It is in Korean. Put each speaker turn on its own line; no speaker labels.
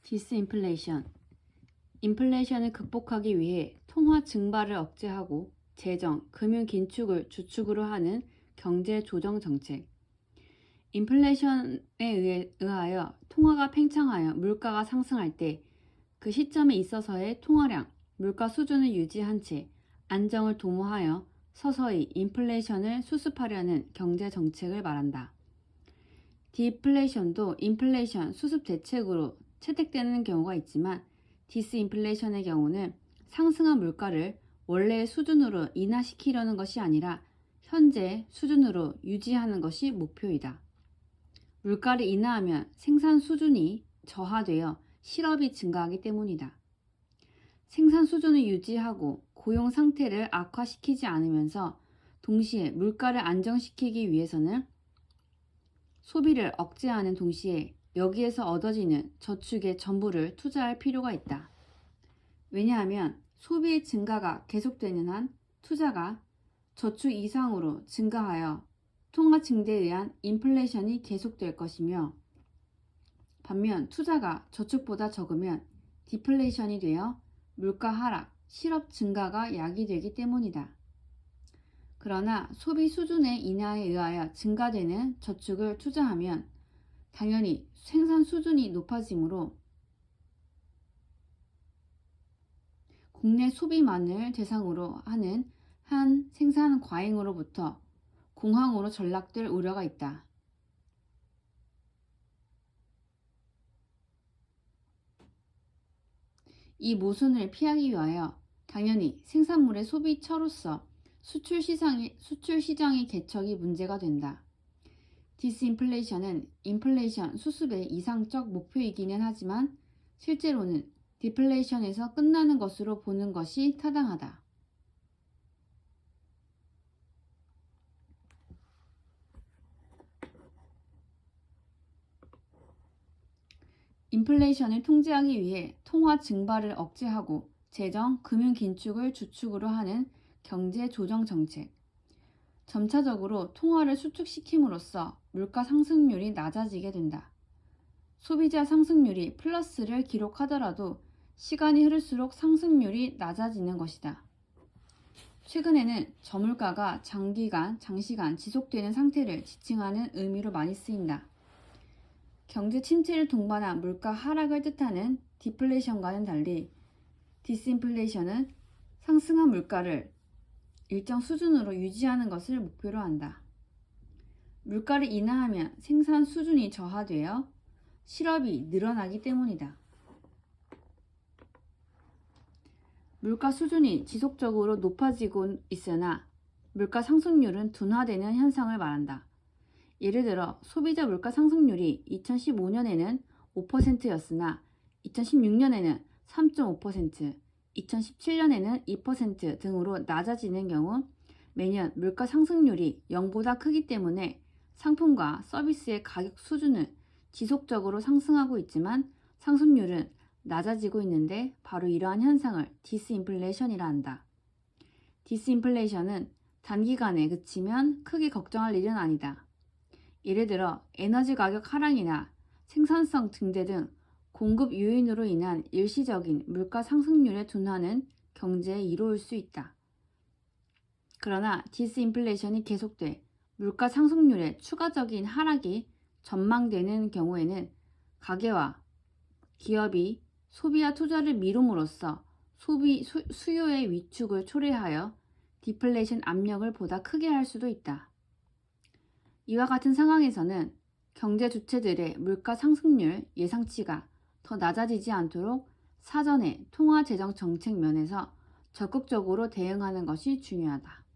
디스인플레이션. 인플레이션을 극복하기 위해 통화 증발을 억제하고 재정, 금융 긴축을 주축으로 하는 경제 조정 정책. 인플레이션에 의하여 통화가 팽창하여 물가가 상승할 때 그 시점에 있어서의 통화량, 물가 수준을 유지한 채 안정을 도모하여 서서히 인플레이션을 수습하려는 경제 정책을 말한다. 디플레이션도 인플레이션 수습 대책으로 채택되는 경우가 있지만 디스인플레이션의 경우는 상승한 물가를 원래의 수준으로 인하시키려는 것이 아니라 현재 수준으로 유지하는 것이 목표이다. 물가를 인하하면 생산 수준이 저하되어 실업이 증가하기 때문이다. 생산 수준을 유지하고 고용 상태를 악화시키지 않으면서 동시에 물가를 안정시키기 위해서는 소비를 억제하는 동시에 여기에서 얻어지는 저축의 전부를 투자할 필요가 있다. 왜냐하면 소비의 증가가 계속되는 한 투자가 저축 이상으로 증가하여 통화 증대에 의한 인플레이션이 계속될 것이며 반면 투자가 저축보다 적으면 디플레이션이 되어 물가 하락, 실업 증가가 야기되기 때문이다. 그러나 소비 수준의 인하에 의하여 증가되는 저축을 투자하면 당연히 생산 수준이 높아지므로 국내 소비만을 대상으로 하는 한 생산 과잉으로부터 공황으로 전락될 우려가 있다. 이 모순을 피하기 위하여 당연히 생산물의 소비처로서 수출 시장의 개척이 문제가 된다. 디스인플레이션은 인플레이션 수습의 이상적 목표이기는 하지만 실제로는 디플레이션에서 끝나는 것으로 보는 것이 타당하다. 인플레이션을 통제하기 위해 통화 증발을 억제하고 재정, 금융 긴축을 주축으로 하는 경제 조정 정책. 점차적으로 통화를 수축시킴으로써 물가 상승률이 낮아지게 된다. 소비자 상승률이 플러스를 기록하더라도 시간이 흐를수록 상승률이 낮아지는 것이다. 최근에는 저물가가 장시간 지속되는 상태를 지칭하는 의미로 많이 쓰인다. 경제 침체를 동반한 물가 하락을 뜻하는 디플레이션과는 달리 디스인플레이션은 상승한 물가를 일정 수준으로 유지하는 것을 목표로 한다. 물가를 인하하면 생산 수준이 저하되어 실업이 늘어나기 때문이다. 물가 수준이 지속적으로 높아지고 있으나 물가 상승률은 둔화되는 현상을 말한다. 예를 들어 소비자 물가 상승률이 2015년에는 5%였으나 2016년에는 3.5%, 2017년에는 2% 등으로 낮아지는 경우 매년 물가 상승률이 0보다 크기 때문에 상품과 서비스의 가격 수준은 지속적으로 상승하고 있지만 상승률은 낮아지고 있는데 바로 이러한 현상을 디스인플레이션이라 한다. 디스인플레이션은 단기간에 그치면 크게 걱정할 일은 아니다. 예를 들어 에너지 가격 하락이나 생산성 증대 등 공급 요인으로 인한 일시적인 물가 상승률의 둔화는 경제에 이로울 수 있다. 그러나 디스인플레이션이 계속돼 물가 상승률의 추가적인 하락이 전망되는 경우에는 가계와 기업이 소비와 투자를 미룸으로써 수요의 위축을 초래하여 디플레이션 압력을 보다 크게 할 수도 있다. 이와 같은 상황에서는 경제 주체들의 물가 상승률 예상치가 더 낮아지지 않도록 사전에 통화 재정 정책 면에서 적극적으로 대응하는 것이 중요하다.